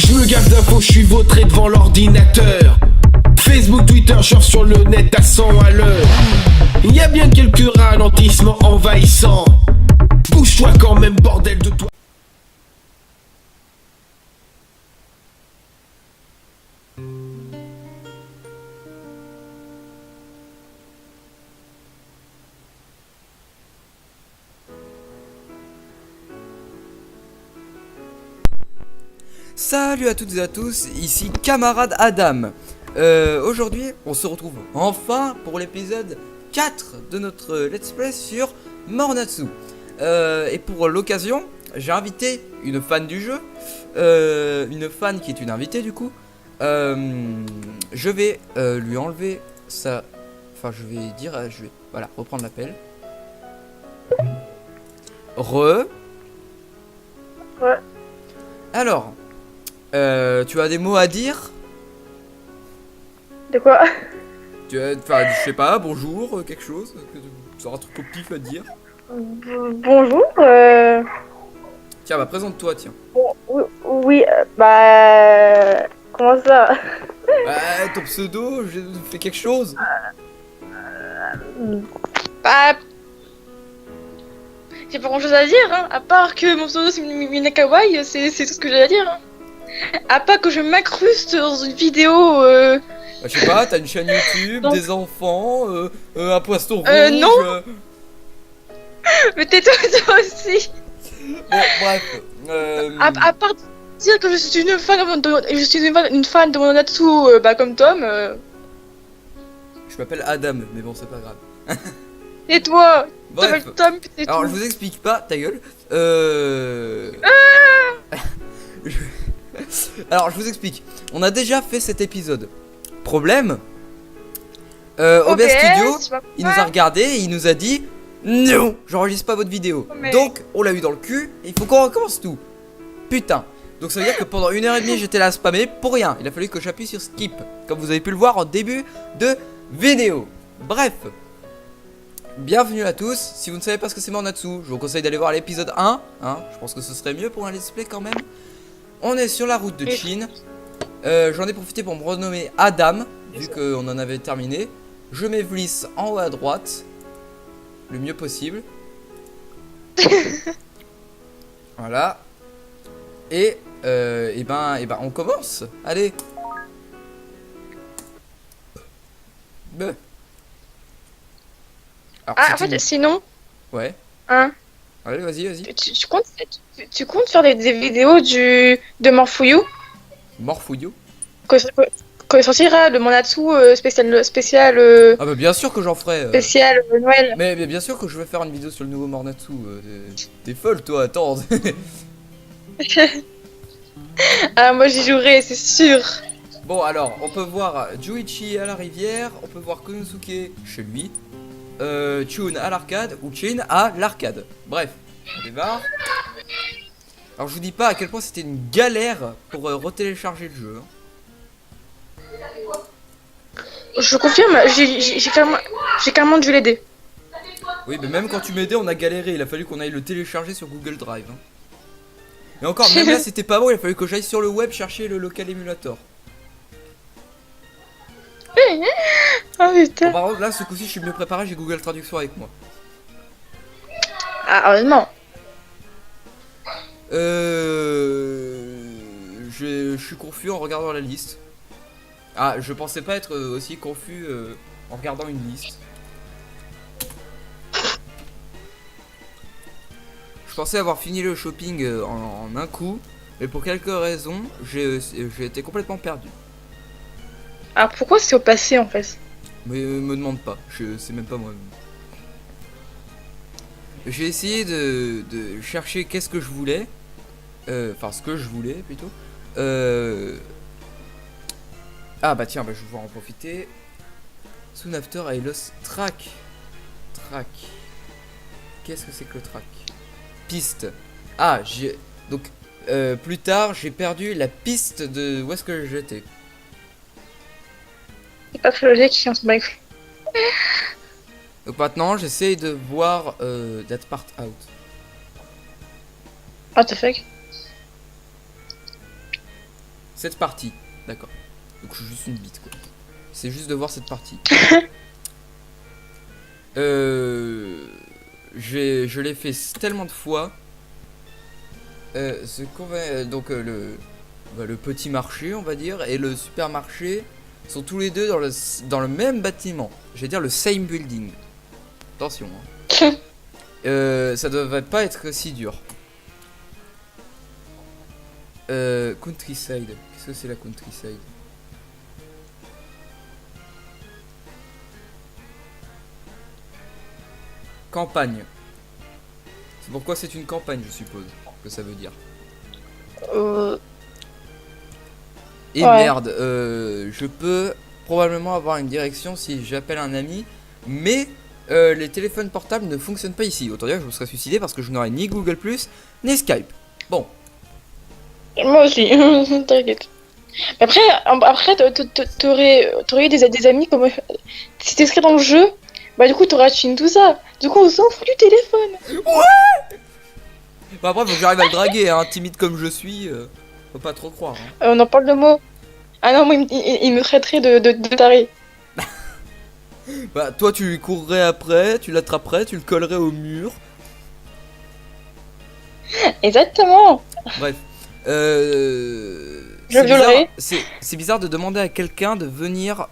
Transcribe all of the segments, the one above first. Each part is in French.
Je me gaffe d'infos, je suis vautré devant l'ordinateur. Facebook, Twitter, surfe sur le net à 100 à l'heure. Y a bien quelques ralentissements envahissants. Bouge-toi quand même, bordel de toi. Salut à toutes et à tous, ici camarade Adam. Aujourd'hui, on se retrouve enfin pour l'épisode 4 de notre let's play sur Mornatsu. Et pour l'occasion, j'ai invité une fan du jeu, une fan qui est une invitée du coup. Je vais lui enlever sa... Enfin, je vais dire... je vais voilà, reprendre l'appel. Ouais. Alors... tu as des mots à dire? De quoi? Enfin, je sais pas, bonjour, quelque chose? Tu auras un truc au pif à dire? Bonjour. Tiens, bah présente-toi, tiens. Oui, comment ça? Bah, ton pseudo, j'ai fait quelque chose? Bah, j'ai pas grand chose à dire, hein, à part que mon pseudo c'est Minakawai, c'est tout ce que j'ai à dire. Hein. À part que je m'incruste dans une vidéo. Bah, je sais pas, t'as une chaîne YouTube, Donc... des enfants, un poisson rouge. Non. Mais tais-toi toi aussi. Bon, bref. À part dire que je suis une fan une fan de Monatsu, comme Tom. Je m'appelle Adam, mais bon, c'est pas grave. Et toi? Bref. Tom, et Alors, tout. je vous explique pas, ta gueule. Alors, je vous explique. On a déjà fait cet épisode. Problème, OBS Studio, il nous a regardé et il nous a dit non, j'enregistre pas votre vidéo. Mais... Donc, on l'a eu dans le cul et il faut qu'on recommence tout. Putain. Donc, ça veut dire que pendant 1h30, j'étais là à spammer pour rien. Il a fallu que j'appuie sur skip, comme vous avez pu le voir en début de vidéo. Bref. Bienvenue à tous. Si vous ne savez pas ce que c'est Mornatsu, je vous conseille d'aller voir l'épisode 1. Hein, je pense que ce serait mieux pour un let's play quand même. On est sur la route de Chine. J'en ai profité pour me renommer Adam, vu qu'on en avait terminé. Je mets Vliss en haut à droite, le mieux possible. Voilà. Et on commence. Allez. Alors, Ah, en fait, sinon. Ouais. Hein? Allez, vas-y. Tu comptes faire des vidéos de Morphouyou? Morphouyou. Quand il sortira le Monatsu spécial Ah bah bien sûr que j'en ferai. spécial Noël. Mais bien sûr que je vais faire une vidéo sur le nouveau Mornatsu. T'es folle toi, attends. Ah, moi j'y jouerai, c'est sûr. Bon alors, on peut voir Juichi à la rivière, on peut voir Konosuke chez lui, Chun à l'arcade ou Chin à l'arcade. Bref, on démarre. Alors je vous dis pas à quel point c'était une galère pour retélécharger le jeu. Je confirme, j'ai carrément dû l'aider. Oui, mais même quand tu m'aidais, on a galéré. Il a fallu qu'on aille le télécharger sur Google Drive. Hein. Et encore, même là, c'était pas bon. Il a fallu que j'aille sur le web chercher le local emulator. Ah putain. Bon, par contre, là, ce coup-ci, je suis mieux préparé. J'ai Google Traduction avec moi. Ah, honnêtement. Je suis confus en regardant la liste. Ah, je pensais pas être aussi confus en regardant une liste. Je pensais avoir fini le shopping en un coup, mais pour quelques raisons, j'ai été complètement perdu. Alors pourquoi c'est au passé en fait? Mais me demande pas, je sais même pas moi-même. J'ai essayé de chercher qu'est-ce que je voulais, enfin ce que je voulais plutôt. Ah bah tiens, bah, je vais pouvoir en profiter. Soon after I lost track. Track. Qu'est-ce que c'est que le track? Piste. Ah, j'ai... Donc, plus tard, j'ai perdu la piste de où est-ce que j'étais. C'est pas très logique, on se bat. Donc maintenant, j'essaye de voir that part out. What the fuck? Cette partie, d'accord. Donc je suis juste une bite quoi. C'est juste de voir cette partie. Je l'ai fait tellement de fois. Donc le petit marché, on va dire, et le supermarché sont tous les deux dans le même bâtiment. Je vais dire le same building. Attention. Hein. Ça devrait pas être si dur. Countryside. Qu'est-ce que c'est la countryside? Campagne. C'est pourquoi c'est une campagne, je suppose, que ça veut dire. Et Ouais. merde, je peux probablement avoir une direction si j'appelle un ami, mais les téléphones portables ne fonctionnent pas ici. Autant dire que je me serais suicidé parce que je n'aurais ni Google+, ni Skype. Bon. Moi aussi, t'inquiète. Après, t'aurais eu des amis comme. Si t'inscris dans le jeu, bah du coup t'auras Chine tout ça. Du coup on s'en fout du téléphone. Bah après, faut que j'arrive à le draguer, hein, timide comme je suis, faut pas trop croire. Hein. On en parle de mots. Ah non, moi il me traiterait de taré. Bah toi tu lui courrais après, tu l'attraperais, tu le collerais au mur. Exactement. Bref. Je C'est bizarre, violerai. c'est bizarre de demander à quelqu'un de venir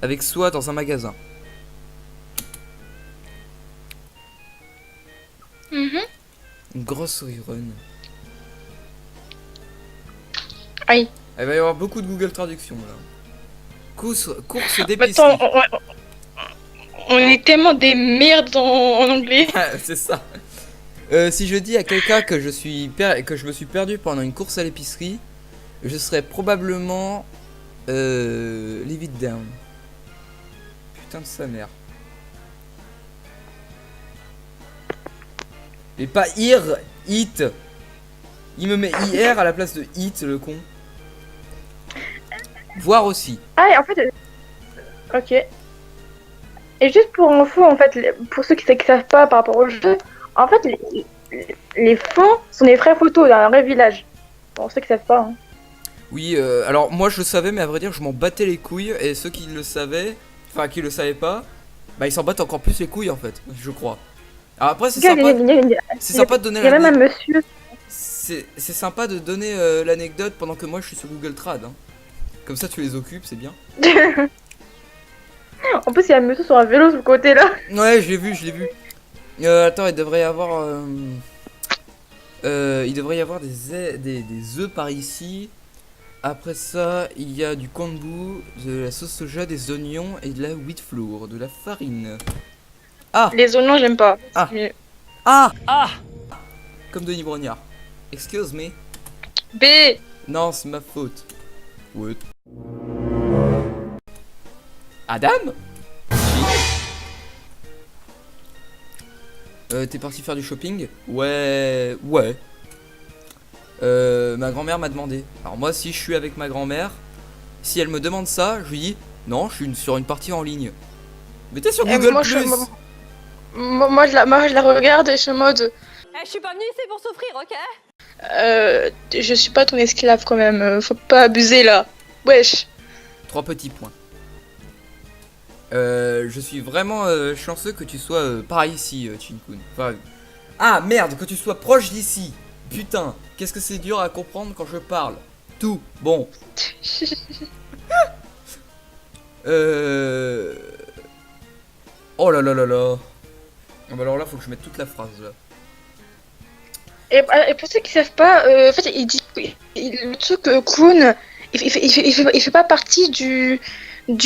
avec soi dans un magasin. Mhm. Une grocery run. Aïe. Il va y avoir beaucoup de Google Traduction là. Course Attends, d'épicerie. on est tellement des merdes en anglais. C'est ça. Si je dis à quelqu'un que je me suis perdu pendant une course à l'épicerie, je serais probablement leave it down. Putain de sa mère. Mais pas it. Il me met IR à la place de it, le con. Voir aussi. Ah, et en fait. Ok. Et juste pour info, en fait, pour ceux qui savent pas par rapport au jeu, en fait, les fonds sont des vraies photos d'un vrai village. Pour ceux qui savent pas. Hein. Oui, alors moi je le savais, mais à vrai dire, je m'en battais les couilles. Et ceux qui le savaient, enfin qui le savaient pas, bah ils s'en battent encore plus les couilles en fait, je crois. Alors après, c'est sympa, c'est sympa de donner Il y a même un l'anecdote. monsieur. C'est sympa de donner l'anecdote pendant que moi je suis sur Google Trad. Hein. Comme ça, tu les occupes, c'est bien. En plus, il y a un monsieur sur un vélo sur le côté là. Ouais, je l'ai vu. Attends, il devrait y avoir. Il devrait y avoir des œufs par ici. Après ça, il y a du kombu, de la sauce soja, des oignons et de la wheat flour, de la farine. Ah, Les oignons, j'aime pas. Ah. Mais- ah Comme Denis Brognard. Excuse me. B. Non, c'est ma faute. Ouais. Adam? T'es parti faire du shopping? Ouais. Ma grand-mère m'a demandé. Alors moi, si je suis avec ma grand-mère, si elle me demande ça, je lui dis non, je suis sur une partie en ligne. Mais t'es sur Google+. moi, moi, je la regarde et je suis en mode. Je suis pas venue ici pour souffrir, ok? Je suis pas ton esclave quand même. Faut pas abuser là. Wesh. 3 petits points. Je suis vraiment chanceux que tu sois par ici, Chinkun. Enfin, ah merde, que tu sois proche d'ici. Putain, qu'est-ce que c'est dur à comprendre quand je parle. Tout, bon. Oh là là là là. Ah bah alors là, faut que je mette toute la phrase là. Et pour ceux qui savent pas, en fait, il dit le truc Kun, il fait pas partie du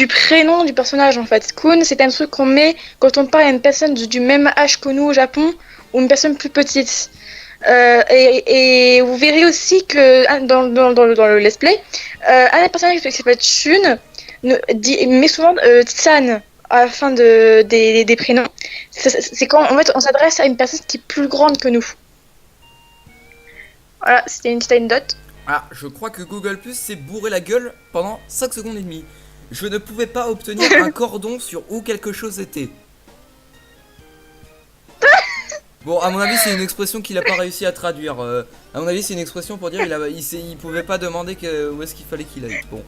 prénom du personnage en fait. Kun, c'est un truc qu'on met quand on parle à une personne du même âge que nous au Japon ou une personne plus petite. Et vous verrez aussi que dans le let's play, un des personnages qui s'appelle Shun met souvent Tsan à la fin des prénoms. C'est quand en fait on s'adresse à une personne qui est plus grande que nous. Voilà, c'était une petite anecdote. Ah, je crois que Google Plus s'est bourré la gueule pendant 5 secondes et demie. Je ne pouvais pas obtenir un cordon sur où quelque chose était. Bon, à mon avis, c'est une expression qu'il a pas réussi à traduire. À mon avis, c'est une expression pour dire il pouvait pas demander où est-ce qu'il fallait qu'il aille. Bon.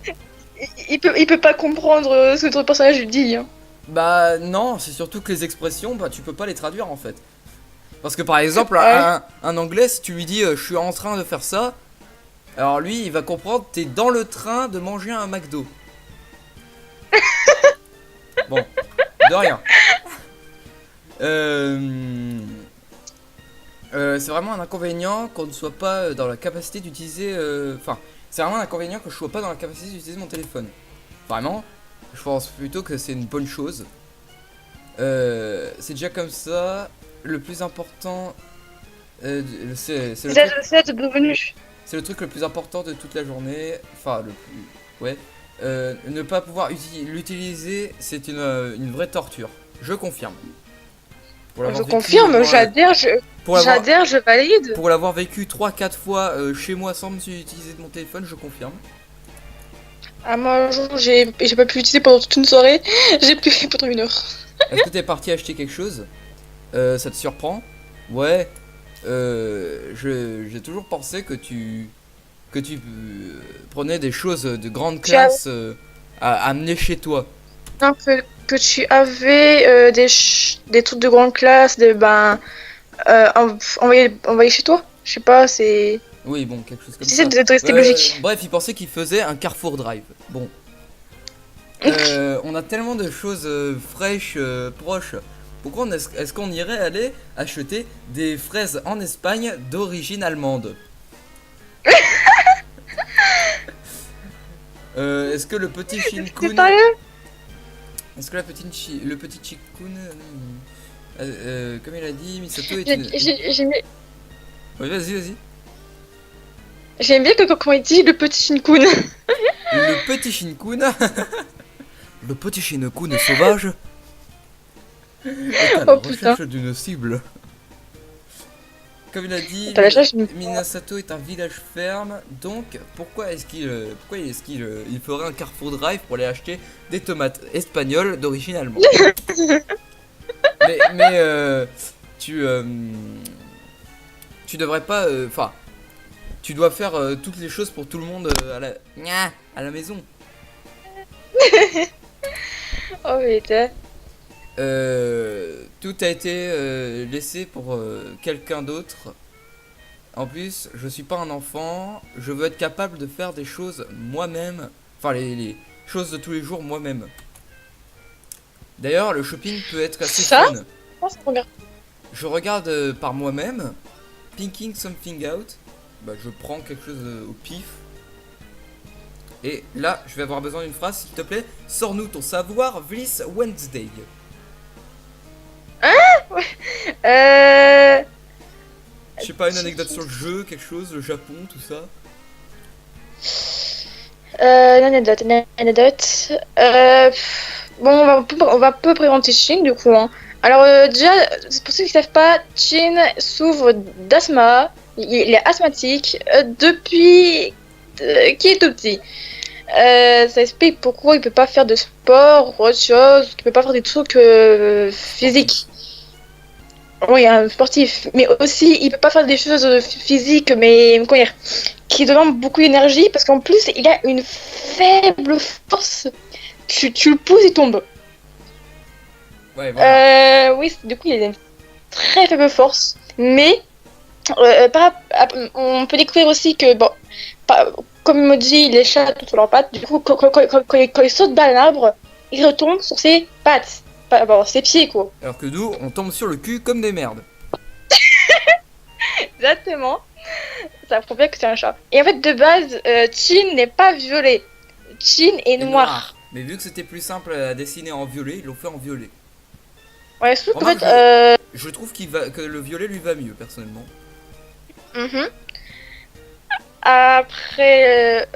Il peut pas comprendre ce que notre personnage lui dit. Hein. Bah non, c'est surtout que les expressions, bah tu peux pas les traduire en fait. Parce que par exemple, Ouais. un anglais, si tu lui dis je suis en train de faire ça, alors lui, il va comprendre t'es dans le train de manger un McDo. Bon, de rien. C'est vraiment un inconvénient qu'on ne soit pas dans la capacité d'utiliser. Enfin, c'est vraiment un inconvénient que je sois pas dans la capacité d'utiliser mon téléphone. Vraiment, je pense plutôt que c'est une bonne chose. C'est déjà comme ça. Le plus important, c'est C'est devenu. le truc le plus important de toute la journée. Enfin, le plus. Ouais. Ne pas pouvoir l'utiliser, c'est une vraie torture. Je confirme. Pour Je l'avoir vécu, confirme, moi, j'adhère, pour l'avoir- j'adhère, je valide. Pour l'avoir vécu 3-4 fois chez moi sans me utiliser de mon téléphone, je confirme. Ah, moi, un jour, j'ai pas pu l'utiliser pendant toute une soirée. J'ai pu pendant 1 heure. Est-ce que t'es parti acheter quelque chose? Ça te surprend? Ouais. J'ai toujours pensé que tu prenais des choses de grande classe à amener chez toi. Non, que tu avais des trucs de grande classe, envoyés chez toi. Je sais pas, c'est. Oui, bon, quelque chose comme J'essaie ça. de rester logique. Bref, il pensait qu'il faisait un Carrefour Drive. Bon. On a tellement de choses fraîches, proches. Pourquoi est-ce qu'on irait aller acheter des fraises en Espagne d'origine allemande? Est-ce que le petit T'es Shin-kun... sérieux? Est-ce que le petit Shin-kun... comme il a dit, Misato est J'ai- une... j'ai- J'aime Oui, vas-y. j'aime bien quand il dit le petit Shin-kun. Le petit Shin-kun... le petit Shin-kun sauvage... est à la Oh, putain. recherche d'une cible. Comme il a dit, T'as la chance, je me- Minasato est un village ferme, donc pourquoi est-ce qu'il il ferait un Carrefour Drive pour aller acheter des tomates espagnoles d'origine allemande? mais tu devrais pas, enfin, tu dois faire toutes les choses pour tout le monde à la maison. Oh, mais t'es. Tout a été laissé pour quelqu'un d'autre. En plus, je suis pas un enfant, je veux être capable de faire des choses moi-même. Enfin, les choses de tous les jours moi-même. D'ailleurs, le shopping peut être assez Ça fun. Oh, c'est trop bien. Je regarde par moi-même, picking something out. Bah, je prends quelque chose au pif. Et là, je vais avoir besoin d'une phrase, s'il te plaît. Sors-nous ton savoir, Bliss Wednesday. Euh. Je sais pas, une anecdote sur le jeu, quelque chose, le Japon, tout ça. Une anecdote. Bon, on va un peu présenter Chin du coup. Hein. Alors, déjà, pour ceux qui ne savent pas, Chin souffre d'asthme. Il est asthmatique depuis qu'il est tout petit. Ça explique pourquoi il peut pas faire de sport ou autre chose, qu'il peut pas faire des trucs physiques. Oui, un sportif, mais aussi il peut pas faire des choses physiques, mais comment dire, qui demandent beaucoup d'énergie parce qu'en plus il a une faible force. Tu le pousses, il tombe. Ouais, voilà. Oui, du coup il a une très faible force, mais on peut découvrir aussi que bon, comme il me dit, les chats sont sur leurs pattes. Du coup, quand il saute d'un arbre, il retombe sur ses pattes, ses pieds quoi. Alors que nous, on tombe sur le cul comme des merdes. Exactement. Ça prouve bien que c'est un chat. Et en fait, de base, Chin n'est pas violet. Chin est Et noir. Mais vu que c'était plus simple à dessiner en violet, ils l'ont fait en violet. Ouais, sauf qu'en Remarque, fait, Je trouve que le violet lui va mieux, personnellement. mhm. Après,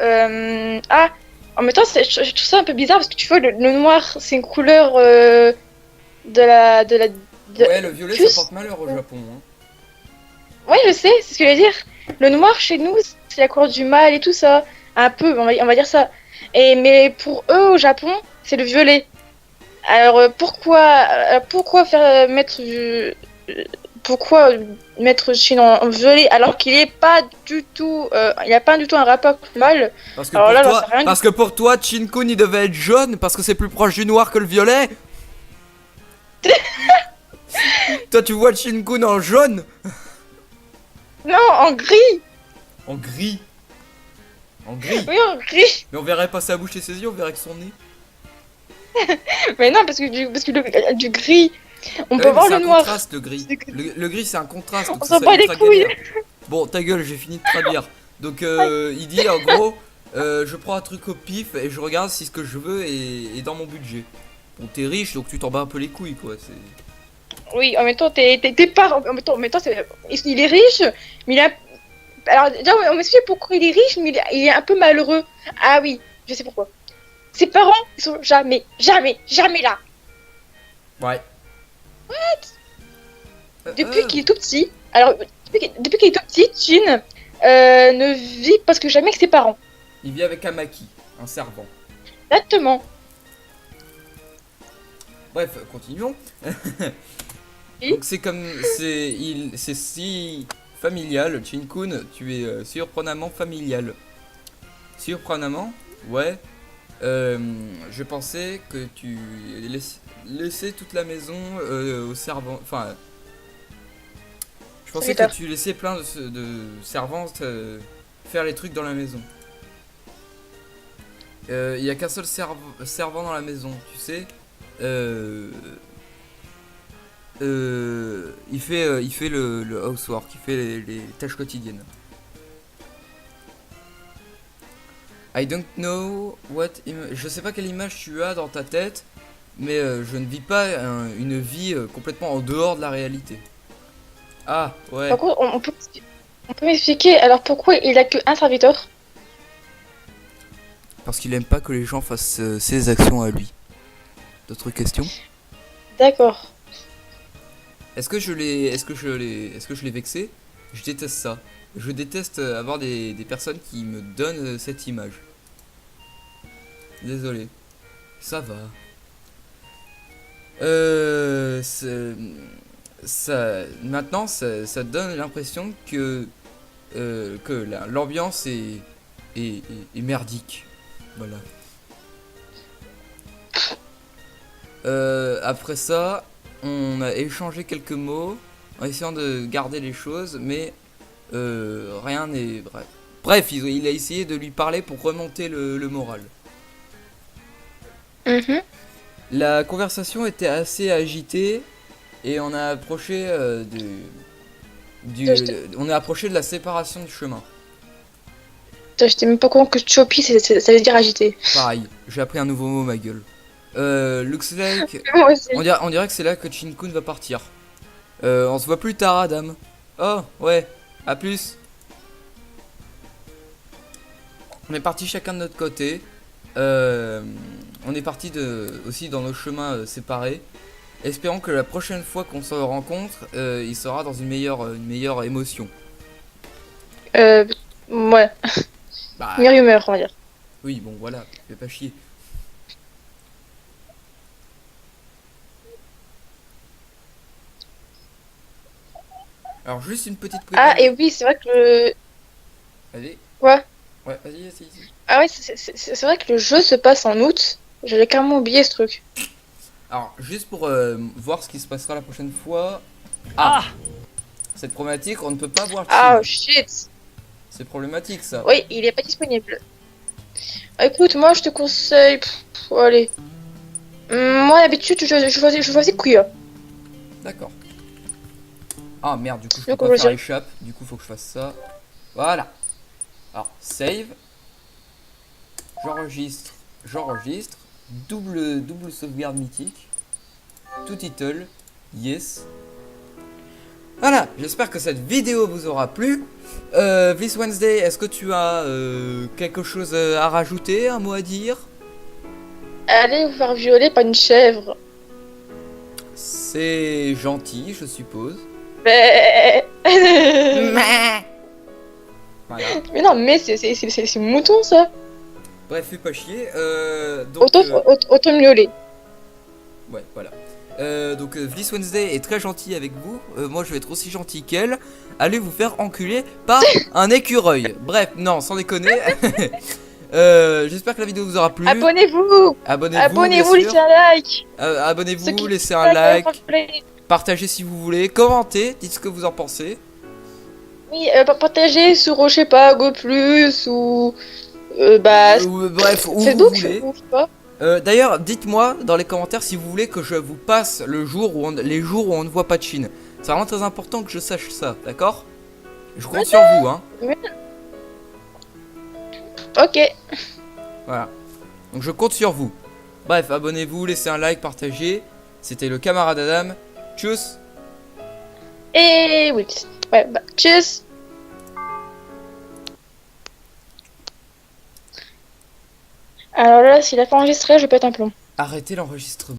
en même temps, je trouve ça un peu bizarre parce que tu vois, le noir, c'est une couleur de la. Ouais, le violet, plus- ça porte malheur au Japon. Hein. Ouais, je sais, c'est ce que je veux dire. Le noir chez nous, c'est la couleur du mal et tout ça. Un peu, on va dire ça. Mais pour eux, au Japon, c'est le violet. Alors pourquoi faire mettre pourquoi mettre Shin en violet alors qu'il est pas du tout, il a pas du tout un rapport avec le mal. Parce que, Alors pour là, j'en toi, sais rien du parce que pour toi, Chin-kun il devait être jaune parce que c'est plus proche du noir que le violet. Toi, tu vois Chin-kun en jaune? Non, en gris. En gris. En gris. Oui, en gris. Mais on verrait pas sa bouche et ses yeux, on verrait que son nez. Mais non, parce que du gris, on Ah peut ouais, mais voir c'est le un noir. contraste, le gris. Le gris, c'est un contraste. donc On ça s'en bat les ultra couilles. galère. Bon, ta gueule, j'ai fini de traduire. Donc, il dit en gros, je prends un truc au pif et je regarde si ce que je veux est dans mon budget. Bon, t'es riche, donc tu t'en bats un peu les couilles, quoi. Oui, en même temps, t'es pas. En même temps, il est riche, mais il a. Alors, déjà, on m'explique pourquoi il est riche, mais il est un peu malheureux. Ah oui, je sais pourquoi. Ses parents, ils sont jamais là. Ouais. Depuis qu'il est tout petit. Alors, depuis qu'il est tout petit, Jin ne vit presque jamais avec ses parents. Il vit avec Amaki, un servant. Exactement. Bref, continuons. Oui. Donc c'est comme c'est si familial, Chin-kun, tu es surprenamment familial. Surprenamment, ouais. Je pensais que tu laissais toute la maison aux servants. Enfin, je pensais que tu laissais plein de servantes faire les trucs dans la maison. Il y a qu'un seul servant dans la maison, tu sais. Il fait le housework, il fait les tâches quotidiennes. I don't know what je sais pas quelle image tu as dans ta tête, mais je ne vis pas une vie complètement en dehors de la réalité. Ah, ouais. Par contre, on peut m'expliquer alors pourquoi il a qu'un serviteur? Parce qu'il aime pas que les gens fassent ses actions à lui. D'autres questions? D'accord. Est-ce que je l'ai vexé? Je déteste ça. Je déteste avoir des personnes qui me donnent cette image. Désolé. Ça va. Maintenant, ça donne l'impression que l'ambiance est merdique. Voilà. Après ça, on a échangé quelques mots en essayant de garder les choses, mais rien n'est bref. Bref, il a essayé de lui parler pour remonter le moral. Mhm. La conversation était assez agitée et on a approché on est approché de la séparation du chemin. Putain, j'étais même pas au courant que Choppy, ça veut dire agité. Pareil, j'ai appris un nouveau mot, ma gueule. Looks like Moi aussi. on dirait que c'est là que Chin-kun va partir. On se voit plus tard, Adam. Oh, ouais, à plus. On est parti chacun de notre côté. On est parti aussi dans nos chemins séparés. Espérons que la prochaine fois qu'on se rencontre, il sera dans une meilleure émotion. Ouais. Bah, Meilleure humeur, on va dire. oui, bon, voilà, fais pas chier. Alors, juste une petite Ah, et oui, c'est vrai que le. Allez. Quoi? Ouais, vas-y. Ah, ouais, c'est vrai que le jeu se passe en août. J'avais carrément oublié ce truc. Alors, juste pour voir ce qui se passera la prochaine fois. Ah, cette problématique, on ne peut pas voir Ah, Chin. shit. C'est problématique, ça. Oui, il est pas disponible. Écoute, moi je te conseille. Allez. Moi d'habitude, je choisis Kuya. D'accord. Ah merde, du coup, je peux Donc, pas on va faire dire- échappe. Du coup, faut que je fasse ça. Voilà. Alors, save. J'enregistre. Double sauvegarde mythique. Tout title. Yes. Voilà, j'espère que cette vidéo vous aura plu. This Wednesday, est-ce que tu as quelque chose à rajouter, un mot à dire? Allez vous faire violer par une chèvre. C'est gentil, je suppose. Mais Voilà. mais non, mais c'est mouton ça. Bref, fais pas chier. Donc, Autant miauler. ouais, voilà. Donc Vliss Wednesday est très gentil avec vous. Moi je vais être aussi gentil qu'elle. Allez vous faire enculer par un écureuil. Bref, non, sans déconner. J'espère que la vidéo vous aura plu. Abonnez-vous. Abonnez-vous, bien sûr. laissez un like. Ceux Abonnez-vous, qui laissez un like, like. partagez si vous voulez, commentez, dites ce que vous en pensez. Oui, partagez sur, je sais pas, Go Plus ou Bref, où vous Facebook, voulez. ou je sais pas. D'ailleurs, dites-moi dans les commentaires si vous voulez que je vous passe les jours où on ne voit pas de Chine. C'est vraiment très important que je sache ça, d'accord? Je compte sur vous, hein. Ok. Voilà. Donc je compte sur vous. Bref, abonnez-vous, laissez un like, partagez. C'était le camarade Adam. Tchuss. Et oui. Ouais, bah, tchuss. Alors là, s'il a pas enregistré, je pète un plomb. Arrêtez l'enregistrement.